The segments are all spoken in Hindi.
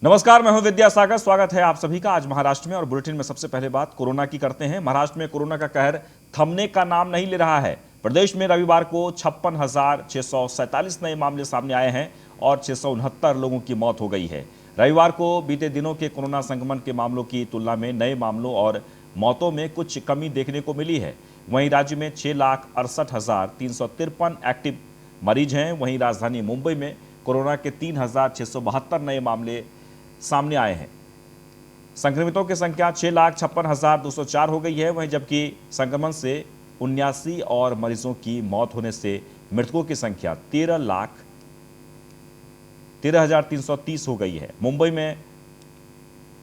नमस्कार, मैं हूं विद्यासागर। स्वागत है आप सभी का आज महाराष्ट्र में। और बुलेटिन में सबसे पहले बात कोरोना की करते हैं। महाराष्ट्र में कोरोना का कहर थमने का नाम नहीं ले रहा है। प्रदेश में रविवार को 56,647 नए मामले सामने आए हैं और 669 लोगों की मौत हो गई है। रविवार को बीते दिनों के कोरोना संक्रमण के मामलों की तुलना में नए मामलों और मौतों में कुछ कमी देखने को मिली है। वहीं राज्य में 6,68,353 एक्टिव मरीज हैं। वहीं राजधानी मुंबई में कोरोना के 3,672 नए मामले सामने आए हैं। संक्रमितों की संख्या 6,56,204 हो गई है। वहीं जबकि संक्रमण से 79 और मरीजों की मौत होने से मृतकों की संख्या 13,13,330 हो गई है। मुंबई में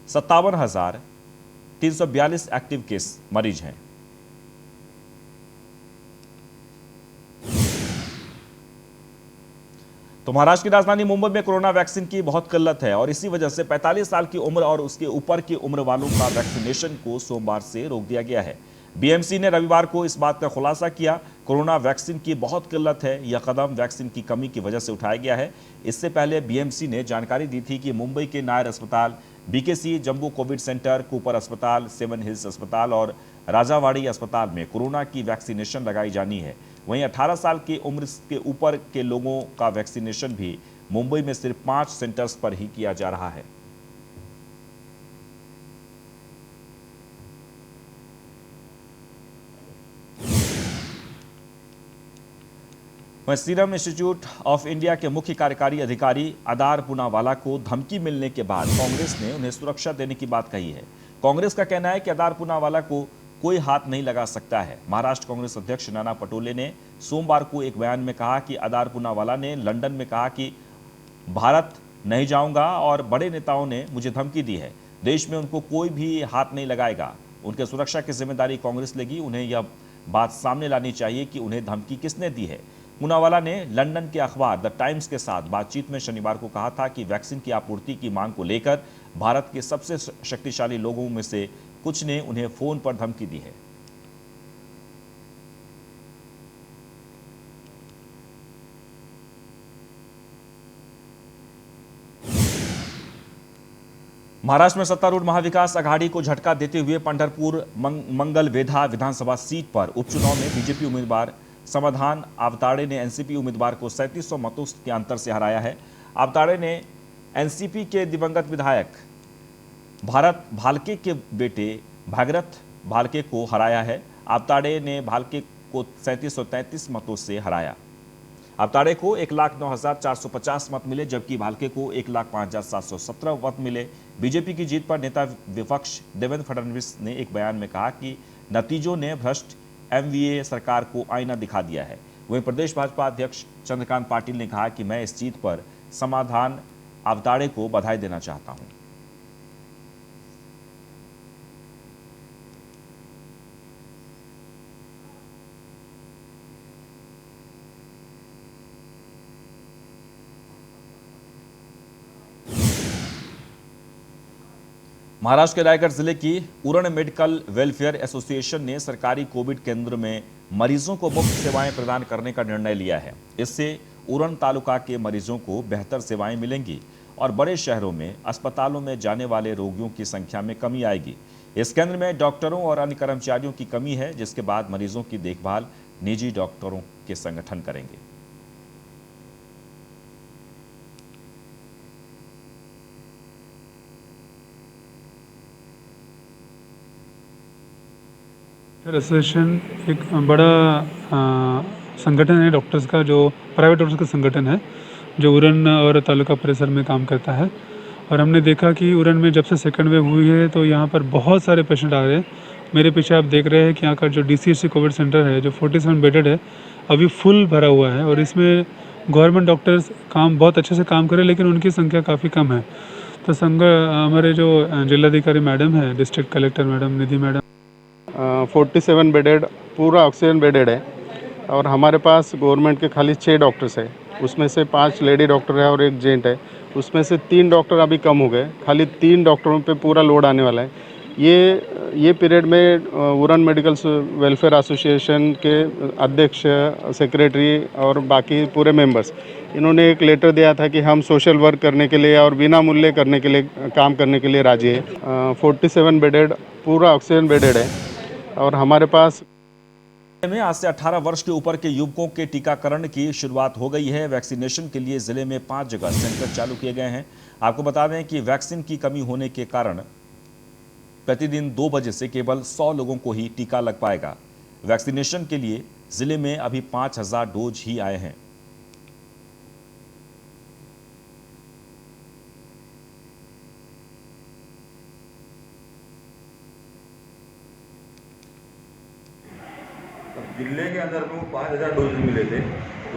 57,342 एक्टिव केस मरीज हैं। तो महाराष्ट्र की राजधानी मुंबई में कोरोना वैक्सीन की बहुत किल्लत है और इसी वजह से 45 साल की उम्र और उसके ऊपर की उम्र वालों का वैक्सीनेशन को सोमवार से रोक दिया गया है। बीएमसी ने रविवार को इस बात का खुलासा किया। कोरोना वैक्सीन की बहुत किल्लत है। यह कदम वैक्सीन की कमी की वजह से उठाया गया है। इससे पहले बीएमसी ने जानकारी दी थी कि मुंबई के नायर अस्पताल, BKC, jumbo COVID centre, Cooper अस्पताल, सेवन हिल्स अस्पताल और राजावाड़ी अस्पताल में कोरोना की वैक्सीनेशन लगाई जानी है। वहीं 18 साल की उम्र के ऊपर के लोगों का वैक्सीनेशन भी मुंबई में सिर्फ 5 सेंटर्स पर ही किया जा रहा है। वहीं सीरम इंस्टीट्यूट ऑफ इंडिया के मुख्य कार्यकारी अधिकारी आदार पूनावाला को धमकी मिलने के बाद कांग्रेस ने उन्हें सुरक्षा देने की बात कही है। कांग्रेस का कहना है कि आदार पूनावाला को कोई हाथ नहीं लगा सकता है। महाराष्ट्र कांग्रेस अध्यक्ष नाना पटोले ने सोमवार को एक बयान में कहा कि आदार पूनावाला ने लंदन में कहा कि भारत नहीं जाऊंगा और बड़े नेताओं ने मुझे धमकी दी है। देश में उनको कोई भी हाथ नहीं लगाएगा। उनके सुरक्षा की जिम्मेदारी कांग्रेस लेगी। उन्हें यह बात सामने लानी चाहिए कि उन्हें धमकी किसने दी है। पूनावाला ने लंदन के अखबार द टाइम्स के साथ बातचीत में शनिवार को कहा था कि वैक्सीन की आपूर्ति की मांग को लेकर भारत के सबसे शक्तिशाली लोगों में से कुछ ने उन्हें फोन पर धमकी दी है। महाराष्ट्र में सत्तारूढ़ महाविकास आघाड़ी को झटका देते हुए पंढरपुर मंगलवेढा विधानसभा सीट पर उपचुनाव में बीजेपी उम्मीदवार समाधान आवताड़े ने एनसीपी उम्मीदवार को 3700 मतों के अंतर से हराया है। आवताड़े ने एनसीपी के दिवंगत विधायक भारत भालके के बेटे भागीरथ भालके को हराया है। आवताड़े ने भालके को 3733 मतों से हराया। आवताड़े को 1,09,450 मत मिले जबकि भालके को 1,05,717 मत मिले। बीजेपी की जीत पर नेता विपक्ष देवेंद्र फडणवीस ने एक बयान में कहा कि नतीजों ने भ्रष्ट एमवीए सरकार को आईना दिखा दिया है। वहीं प्रदेश भाजपा अध्यक्ष चंद्रकांत पाटिल ने कहा कि मैं इस जीत पर समाधान आवताड़े को बधाई देना चाहता हूं। महाराष्ट्र के रायगढ़ जिले की उरण मेडिकल वेलफेयर एसोसिएशन ने सरकारी कोविड केंद्र में मरीजों को मुफ्त सेवाएं प्रदान करने का निर्णय लिया है। इससे उरण तालुका के मरीजों को बेहतर सेवाएं मिलेंगी और बड़े शहरों में अस्पतालों में जाने वाले रोगियों की संख्या में कमी आएगी। इस केंद्र में डॉक्टरों और अन्य कर्मचारियों की कमी है, जिसके बाद मरीजों की देखभाल निजी डॉक्टरों के संगठन करेंगे। एसोसिएशन एक बड़ा संगठन है डॉक्टर्स का, जो प्राइवेट डॉक्टर्स का संगठन है जो उरण और तालुका परिसर में काम करता है। और हमने देखा कि उरण में जब से सेकंड वेव हुई है तो यहाँ पर बहुत सारे पेशेंट आ रहे हैं। मेरे पीछे आप देख रहे हैं कि यहाँ का जो डीसीएचसी कोविड सेंटर है जो 47 बेडेड है अभी फुल भरा हुआ है। और इसमें गवर्नमेंट डॉक्टर्स काम बहुत अच्छे से काम करें लेकिन उनकी संख्या काफ़ी कम है। तो हमारे जो जिलाधिकारी मैडम है, डिस्ट्रिक्ट कलेक्टर मैडम निधि मैडम, 47 बेडेड पूरा ऑक्सीजन बेडेड है और हमारे पास गवर्नमेंट के खाली 6 डॉक्टर्स है। उसमें से 5 लेडी डॉक्टर है और 1 जेंट है। उसमें से 3 डॉक्टर अभी कम हो गए। खाली 3 डॉक्टरों पे पूरा लोड आने वाला है। ये पीरियड में उरन मेडिकल्स वेलफेयर एसोसिएशन के अध्यक्ष, सेक्रेटरी और बाकी पूरे मेंबर्स, इन्होंने एक लेटर दिया था कि हम सोशल वर्क करने के लिए और बिना मूल्य करने के लिए काम करने के लिए राजी है। 47 बेडेड पूरा ऑक्सीजन बेडेड है और हमारे पास में आज से 18 वर्ष के ऊपर के युवकों के टीकाकरण की शुरुआत हो गई है। वैक्सीनेशन के लिए जिले में 5 जगह सेंटर चालू किए गए हैं। आपको बता दें कि वैक्सीन की कमी होने के कारण प्रतिदिन 2 बजे से केवल 100 लोगों को ही टीका लग पाएगा। वैक्सीनेशन के लिए जिले में अभी 5000 डोज ही आए हैं। जिले के अंदर में 5000 डोज मिले थे।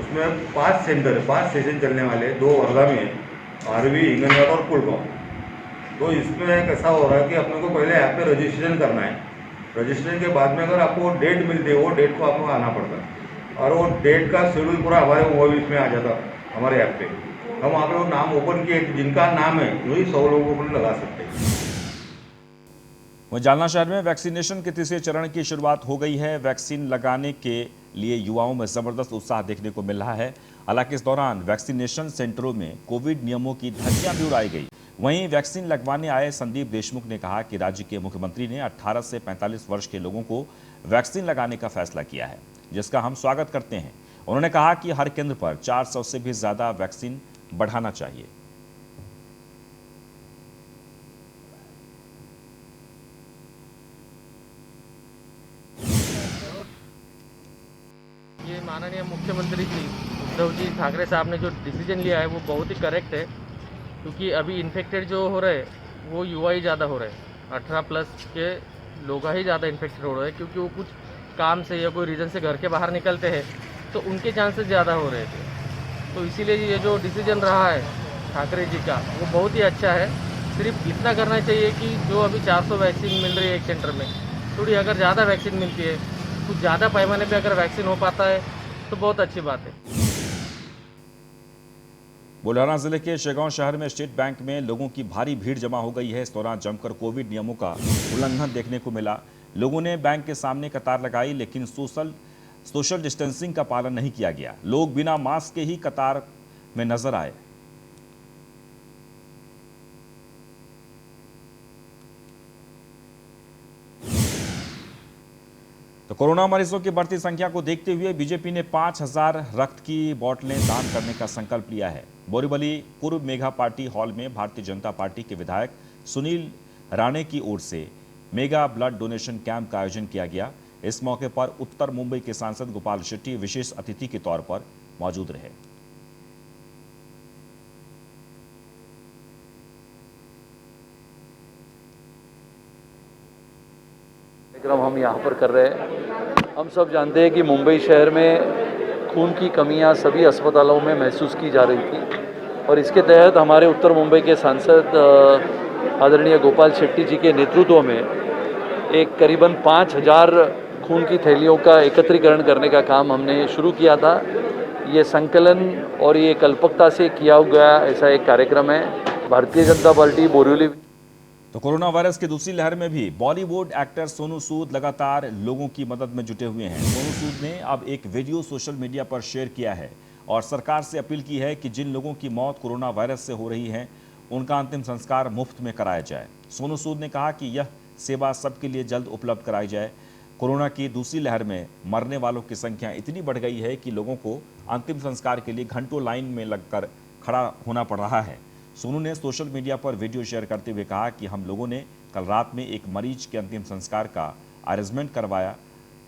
उसमें 5 सेंटर है, 5 सेशन चलने वाले, 2 वर्धा में है, आरवी, हिंगनघाट और कुलगांव। तो इसमें कैसा हो रहा है कि अपने को पहले ऐप पे रजिस्ट्रेशन करना है। रजिस्ट्रेशन के बाद में अगर आपको डेट मिलती है, वो डेट को आपको आना पड़ता है और वो डेट का शेड्यूल पूरा हमारे मोबाइल में आ जाता हमारे ऐप पे। हम वहाँ पे वो नाम ओपन किए, जिनका नाम है वही 100 लोगों को लगा सकते हैं। वहीं जालना शहर में वैक्सीनेशन के तीसरे चरण की शुरुआत हो गई है। वैक्सीन लगाने के लिए युवाओं में जबरदस्त उत्साह देखने को मिल रहा है। हालांकि इस दौरान वैक्सीनेशन सेंटरों में कोविड नियमों की धज्जियां भी उड़ाई गई। वहीं वैक्सीन लगवाने आए संदीप देशमुख ने कहा कि राज्य के मुख्यमंत्री ने 18 से 45 वर्ष के लोगों को वैक्सीन लगाने का फैसला किया है, जिसका हम स्वागत करते हैं। उन्होंने कहा कि हर केंद्र पर 400 से भी ज्यादा वैक्सीन बढ़ाना चाहिए। ये माननीय मुख्यमंत्री जी उद्धव जी ठाकरे साहब ने जो डिसीजन लिया है वो बहुत ही करेक्ट है, क्योंकि अभी इन्फेक्टेड जो हो रहे हैं वो युवा ही ज़्यादा हो रहे हैं। 18 प्लस के लोग ही ज़्यादा इन्फेक्टेड हो रहे हैं, क्योंकि वो कुछ काम से या कोई रीज़न से घर के बाहर निकलते हैं तो उनके चांसेस ज़्यादा हो रहे थे। तो इसीलिए ये जो डिसीजन रहा है ठाकरे जी का वो बहुत ही अच्छा है। सिर्फ इतना करना चाहिए कि जो अभी 400 वैक्सीन मिल रही है एक सेंटर में, थोड़ी अगर ज़्यादा वैक्सीन मिलती है, कुछ ज़्यादा पैमाने पे अगर वैक्सीन हो पाता है तो बहुत अच्छी बात है। बुल्ढाना जिले के शेगांव शहर में स्टेट बैंक में लोगों की भारी भीड़ जमा हो गई है। इस दौरान जमकर कोविड नियमों का उल्लंघन देखने को मिला। लोगों ने बैंक के सामने कतार लगाई, लेकिन सोशल डिस्टेंसिंग का पालन नहीं किया गया। लोग बिना मास्क के ही कतार में नजर आए। तो कोरोना मरीजों की बढ़ती संख्या को देखते हुए बीजेपी ने 5000 रक्त की बोतलें दान करने का संकल्प लिया है। बोरीवली पूर्व मेगा पार्टी हॉल में भारतीय जनता पार्टी के विधायक सुनील राणे की ओर से मेगा ब्लड डोनेशन कैंप का आयोजन किया गया। इस मौके पर उत्तर मुंबई के सांसद गोपाल शेट्टी विशेष अतिथि के तौर पर मौजूद रहे। कार्यक्रम हम यहाँ पर कर रहे हैं। हम सब जानते हैं कि मुंबई शहर में खून की कमियाँ सभी अस्पतालों में महसूस की जा रही थी और इसके तहत हमारे उत्तर मुंबई के सांसद आदरणीय गोपाल शेट्टी जी के नेतृत्व में एक करीबन 5000 खून की थैलियों का एकत्रीकरण करने का काम हमने शुरू किया था। ये संकलन और ये कल्पकता से किया गया ऐसा एक कार्यक्रम है। भारतीय जनता पार्टी बोरीवली। तो कोरोना वायरस की दूसरी लहर में भी बॉलीवुड एक्टर सोनू सूद लगातार लोगों की मदद में जुटे हुए हैं। सोनू सूद ने अब एक वीडियो सोशल मीडिया पर शेयर किया है और सरकार से अपील की है कि जिन लोगों की मौत कोरोना वायरस से हो रही है उनका अंतिम संस्कार मुफ्त में कराया जाए। सोनू सूद ने कहा कि यह सेवा सबके लिए जल्द उपलब्ध कराई जाए। कोरोना की दूसरी लहर में मरने वालों की संख्या इतनी बढ़ गई है कि लोगों को अंतिम संस्कार के लिए घंटों लाइन में लगकर खड़ा होना पड़ रहा है। सोनू ने सोशल मीडिया पर वीडियो शेयर करते हुए कहा कि हम लोगों ने कल रात में एक मरीज के अंतिम संस्कार का अरेंजमेंट करवाया।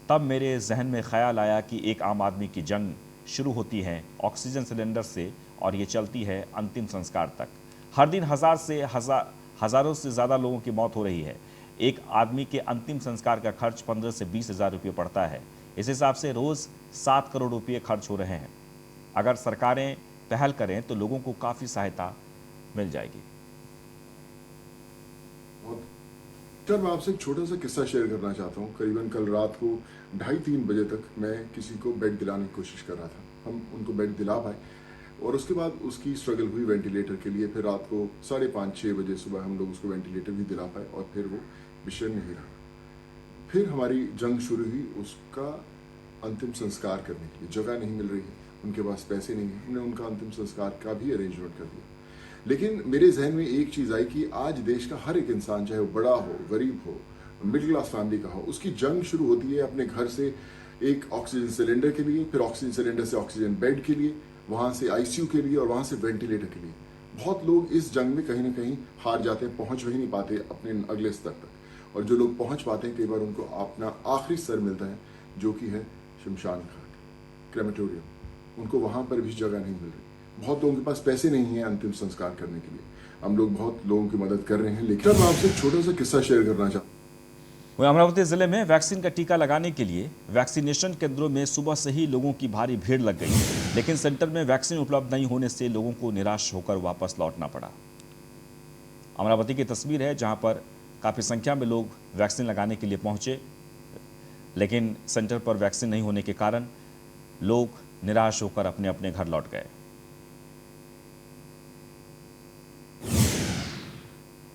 तब मेरे जहन में ख्याल आया कि एक आम आदमी की जंग शुरू होती है ऑक्सीजन सिलेंडर से और ये चलती है अंतिम संस्कार तक। हर दिन हज़ारों से ज़्यादा लोगों की मौत हो रही है। एक आदमी के अंतिम संस्कार का खर्च 15 से 20 हज़ार रुपये पड़ता है। इस हिसाब से रोज़ 7 करोड़ रुपये खर्च हो रहे हैं। अगर सरकारें पहल करें तो लोगों को काफ़ी सहायता मिल जाएगी। सर, मैं आपसे एक छोटा सा किस्सा शेयर करना चाहता हूँ। करीबन कल रात को 2:30-3 बजे तक मैं किसी को बेड दिलाने की कोशिश कर रहा था। हम उनको बेड दिला पाए और उसके बाद उसकी स्ट्रगल हुई वेंटिलेटर के लिए। फिर रात को 5:30-6 बजे सुबह हम लोग उसको वेंटिलेटर भी दिला पाए और फिर वो विषय नहीं रहा। फिर हमारी जंग शुरू हुई उसका अंतिम संस्कार करने के लिए। जगह नहीं मिल रही है, उनके पास पैसे नहीं है, हमने उनका अंतिम संस्कार का भी अरेंजमेंट कर दिया। लेकिन मेरे जहन में एक चीज़ आई कि आज देश का हर एक इंसान, चाहे वो बड़ा हो, गरीब हो, मिडिल क्लास फैमिली का हो, उसकी जंग शुरू होती है अपने घर से एक ऑक्सीजन सिलेंडर के लिए, फिर ऑक्सीजन सिलेंडर से ऑक्सीजन बेड के लिए, वहाँ से आईसीयू के लिए और वहाँ से वेंटिलेटर के लिए। बहुत लोग इस जंग में कहीं ना कहीं हार जाते हैं, पहुँच ही नहीं पाते अपने अगले स्तर तक। और जो लोग पहुँच पाते हैं, कई बार उनको अपना आखिरी स्तर मिलता है, जो कि है शमशान घाट, क्रेमेटोरियम। उनको वहाँ पर भी जगह नहीं मिल रही। बहुत लोगों के पास पैसे नहीं है अंतिम संस्कार करने के लिए। हम लोग बहुत लोगों की मदद कर रहे हैं। लेकिन मैं आपसे एक छोटा सा किस्सा शेयर करना चाहता हूँ। वहीं अमरावती जिले में वैक्सीन का टीका लगाने के लिए वैक्सीनेशन केंद्रों में सुबह से ही लोगों की भारी भीड़ लग गई, लेकिन सेंटर में वैक्सीन उपलब्ध नहीं होने से लोगों को निराश होकर वापस लौटना पड़ा। अमरावती की तस्वीर है जहां पर काफी संख्या में लोग वैक्सीन लगाने के लिए पहुंचे, लेकिन सेंटर पर वैक्सीन नहीं होने के कारण लोग निराश होकर अपने अपने घर लौट गए।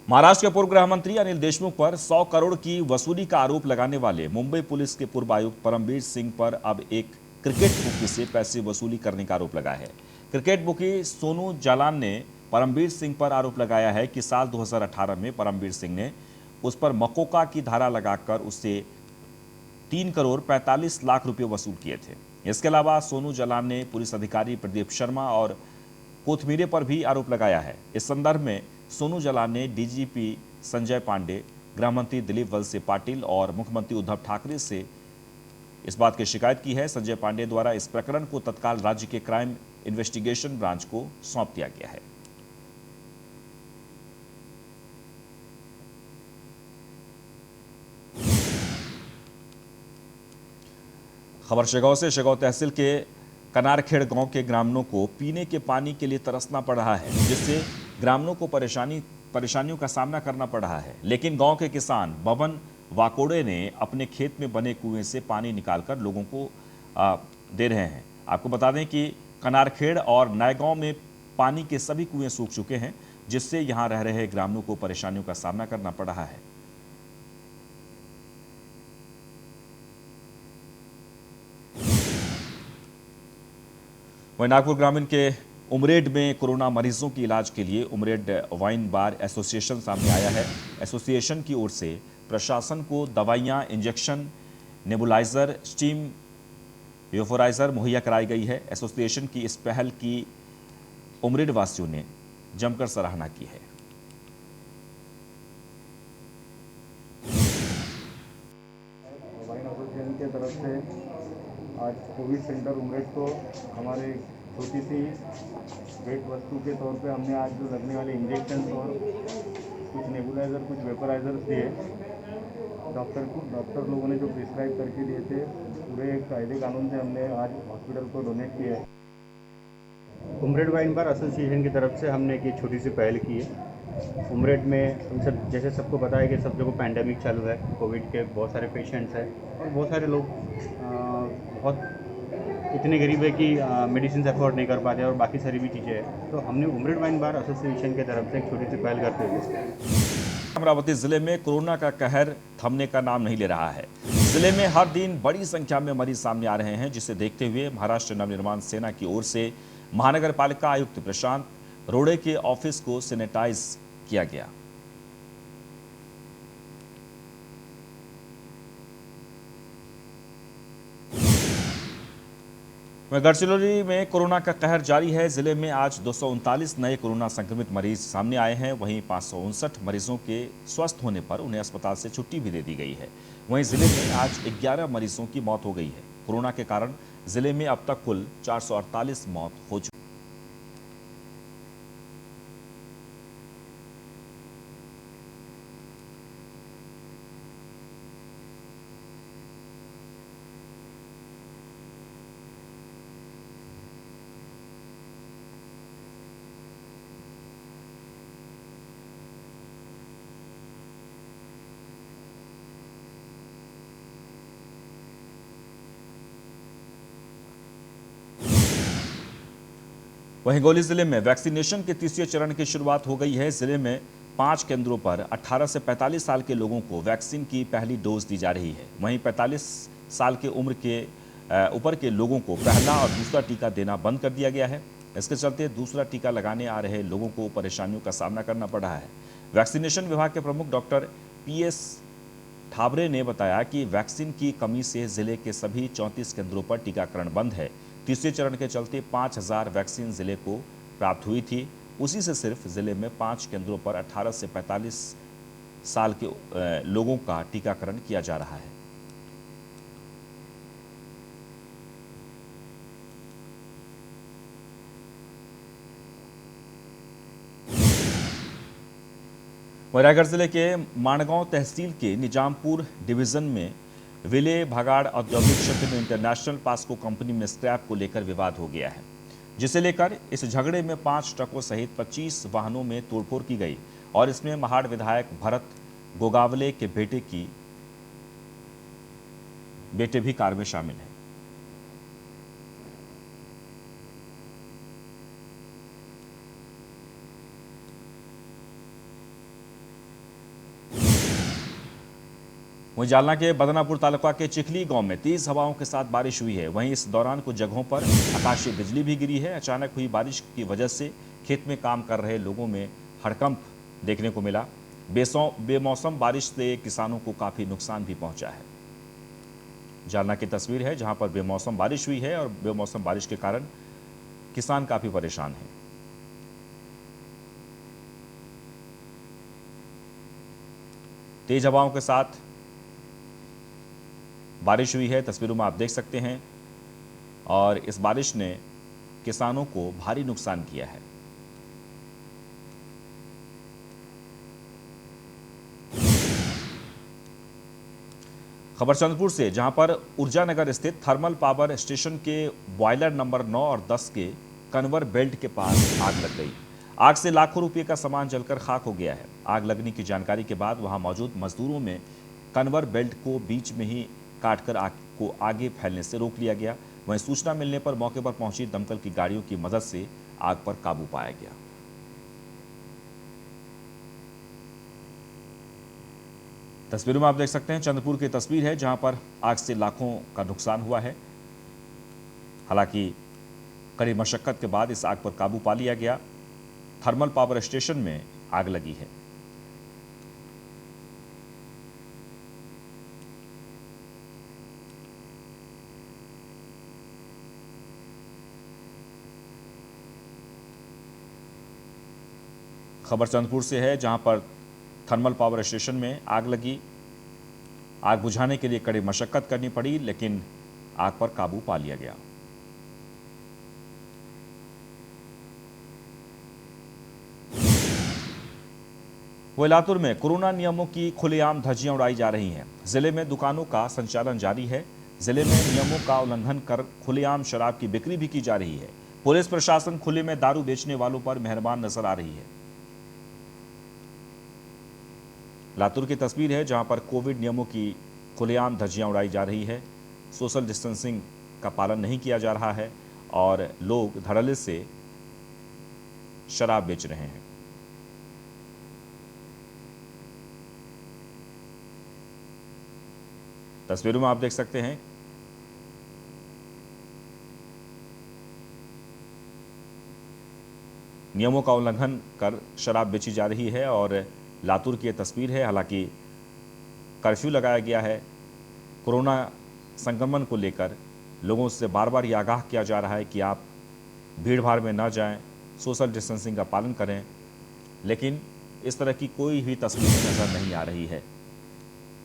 महाराष्ट्र के पूर्व गृह मंत्री अनिल देशमुख पर 100 करोड़ की वसूली का आरोप लगाने वाले मुंबई पुलिस के पूर्व आयुक्त परमबीर सिंह पर अब एक क्रिकेट बुकी से पैसे वसूली करने का आरोप लगा है। क्रिकेट बुकी सोनू जालान ने परमबीर सिंह पर आरोप लगाया है कि साल 2018 में परमबीर सिंह ने उस पर मकोका की धारा लगाकर उससे 3 करोड़ 45 लाख रुपए वसूल किए थे। इसके अलावा सोनू जालान ने पुलिस अधिकारी प्रदीप शर्मा और कोथमीरे पर भी आरोप लगाया है। इस संदर्भ में सोनू जालान ने डीजीपी संजय पांडे, गृह मंत्री दिलीप वलसे पाटिल और मुख्यमंत्री उद्धव ठाकरे से इस बात की शिकायत की है। संजय पांडे द्वारा इस प्रकरण को तत्काल राज्य के क्राइम इन्वेस्टिगेशन ब्रांच को सौंप दिया गया है। खबर शेगांव से। शेगांव तहसील के कनारखेड़ गांव के ग्रामीणों को पीने के पानी के लिए तरसना पड़ रहा है, जिससे ग्रामीणों को परेशानियों का सामना करना पड़ रहा है। लेकिन गांव के किसान बबन वाकोड़े ने अपने खेत में बने कुएं से पानी निकालकर लोगों को दे रहे हैं। आपको बता दें कि कनारखेड़ और नयगांव में पानी के सभी कुएं सूख चुके हैं, जिससे यहां रह रहे ग्रामीणों को परेशानियों का सामना करना पड़ रहा है। वहीं नागपुर ग्रामीण के उमरेड में कोरोना मरीजों के इलाज के लिए उमरेड वाइन बार एसोसिएशन सामने आया है। एसोसिएशन की ओर से प्रशासन को दवाइयां, इंजेक्शन, नेबुलाइजर, स्टीम वेपोराइजर मुहैया कराई गई है। एसोसिएशन की इस पहल की उमरेड वासियों ने जमकर सराहना की है। वाइन एसोसिएशन की तरफ से आज कोविड सेंटर उमरेड को हमारे छोटी सी भेंट वस्तु के तौर पे हमने आज जो लगने वाले इंजेक्शन और कुछ नेबुलाइजर, कुछ वेपराइजर्स दिए। डॉक्टर लोगों ने जो प्रिस्क्राइब करके दिए थे, पूरे कायदे कानून से हमने आज हॉस्पिटल को डोनेट किया है। उमरेड वाइन बार एसोसिएशन की तरफ से हमने एक छोटी सी पहल की है। उमरेड में हम सब, जैसे सबको पता है कि सब जगह पैंडेमिक चालू है, कोविड के बहुत सारे पेशेंट्स हैं और बहुत सारे लोग बहुत इतने गरीब है कि मेडिसिन अफोर्ड नहीं कर पाते और बाकी सारी भी चीज़ें हैं। तो हमने उमरेड वाइन बार एसोसिएशन की तरफ से एक छोटी सी पहल करते हुए अमरावती जिले में कोरोना का कहर थमने का नाम नहीं ले रहा है। जिले में हर दिन बड़ी संख्या में मरीज सामने आ रहे हैं, जिसे देखते हुए महाराष्ट्र नवनिर्माण सेना की ओर से महानगर पालिका आयुक्त प्रशांत रोड़े के ऑफिस को सैनिटाइज किया गया। गढ़चिरौली में कोरोना का कहर जारी है। जिले में आज 239 नए कोरोना संक्रमित मरीज सामने आए हैं। वहीं 559 मरीजों के स्वस्थ होने पर उन्हें अस्पताल से छुट्टी भी दे दी गई है। वहीं जिले में आज 11 मरीजों की मौत हो गई है। कोरोना के कारण जिले में अब तक कुल 448 मौत हो चुकी। वहीं हिंगोली जिले में वैक्सीनेशन के तीसरे चरण की शुरुआत हो गई है। जिले में 5 केंद्रों पर 18 से 45 साल के लोगों को वैक्सीन की पहली डोज दी जा रही है। वहीं 45 साल के उम्र के ऊपर के लोगों को पहला और दूसरा टीका देना बंद कर दिया गया है। इसके चलते दूसरा टीका लगाने आ रहे लोगों को परेशानियों का सामना करना पड़ रहा है। वैक्सीनेशन विभाग के प्रमुख डॉक्टर PS ठाबरे ने बताया कि वैक्सीन की कमी से जिले के सभी 34 केंद्रों पर टीकाकरण बंद है। तीसरे चरण के चलते 5000 वैक्सीन जिले को प्राप्त हुई थी। उसी से सिर्फ जिले में 5 केंद्रों पर 18 से 45 साल के लोगों का टीकाकरण किया जा रहा है। रायगढ़ जिले के माणगांव तहसील के निजामपुर डिवीजन में विले भागाड़ औद्योगिक क्षेत्र में इंटरनेशनल पास्को कंपनी में स्क्रैप को लेकर विवाद हो गया है, जिसे लेकर इस झगड़े में 5 ट्रकों सहित 25 वाहनों में तोड़फोड़ की गई और इसमें महाड़ विधायक भरत गोगावले के बेटे भी कार में शामिल हैं। वहीं जालना के बदनापुर तालुका के चिखली गांव में तेज हवाओं के साथ बारिश हुई है। वहीं इस दौरान कुछ जगहों पर आकाशीय बिजली भी गिरी है। अचानक हुई बारिश की वजह से खेत में काम कर रहे लोगों में हड़कंप देखने को मिला। बेमौसम बारिश से किसानों को काफी नुकसान भी पहुंचा है। जालना की तस्वीर है जहां पर बेमौसम बारिश हुई है और बेमौसम बारिश के कारण किसान काफी परेशान हैं। तेज हवाओं के साथ बारिश हुई है, तस्वीरों में आप देख सकते हैं, और इस बारिश ने किसानों को भारी नुकसान किया है। खबर चंद्रपुर से, जहां पर ऊर्जा नगर स्थित थर्मल पावर स्टेशन के बॉयलर नंबर 9 और 10 के कन्वर बेल्ट के पास आग लग गई। आग से लाखों रुपए का सामान जलकर खाक हो गया है। आग लगने की जानकारी के बाद वहां मौजूद मजदूरों में कन्वर बेल्ट को बीच में ही काटकर आग को आगे फैलने से रोक लिया गया। वहीं सूचना मिलने पर मौके पर पहुंची दमकल की गाड़ियों की मदद से आग पर काबू पाया गया। तस्वीरों में आप देख सकते हैं, चंद्रपुर की तस्वीर है जहां पर आग से लाखों का नुकसान हुआ है। हालांकि कड़ी मशक्कत के बाद इस आग पर काबू पा लिया गया। थर्मल पावर स्टेशन में आग लगी है। खबर चंद्रपुर से है जहां पर थर्मल पावर स्टेशन में आग लगी। आग बुझाने के लिए कड़ी मशक्कत करनी पड़ी, लेकिन आग पर काबू पा लिया गया। लातूर में कोरोना नियमों की खुलेआम धज्जियां उड़ाई जा रही हैं। जिले में दुकानों का संचालन जारी है। जिले में नियमों का उल्लंघन कर खुलेआम शराब की बिक्री भी की जा रही है। पुलिस प्रशासन खुले में दारू बेचने वालों पर मेहरबान नजर आ रही है। लातूर की तस्वीर है जहां पर कोविड नियमों की खुलेआम धज्जियां उड़ाई जा रही है। सोशल डिस्टेंसिंग का पालन नहीं किया जा रहा है और लोग धड़ल्ले से शराब बेच रहे हैं। तस्वीरों में आप देख सकते हैं नियमों का उल्लंघन कर शराब बेची जा रही है और लातूर की यह तस्वीर है। हालांकि कर्फ्यू लगाया गया है। कोरोना संक्रमण को लेकर लोगों से बार बार ये आगाह किया जा रहा है कि आप भीड़ भाड़ में ना जाएं, सोशल डिस्टेंसिंग का पालन करें, लेकिन इस तरह की कोई भी तस्वीर नजर नहीं आ रही है।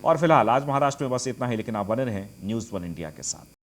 और फिलहाल आज महाराष्ट्र में बस इतना ही, लेकिन आप बने रहें न्यूज़ 1 इंडिया के साथ।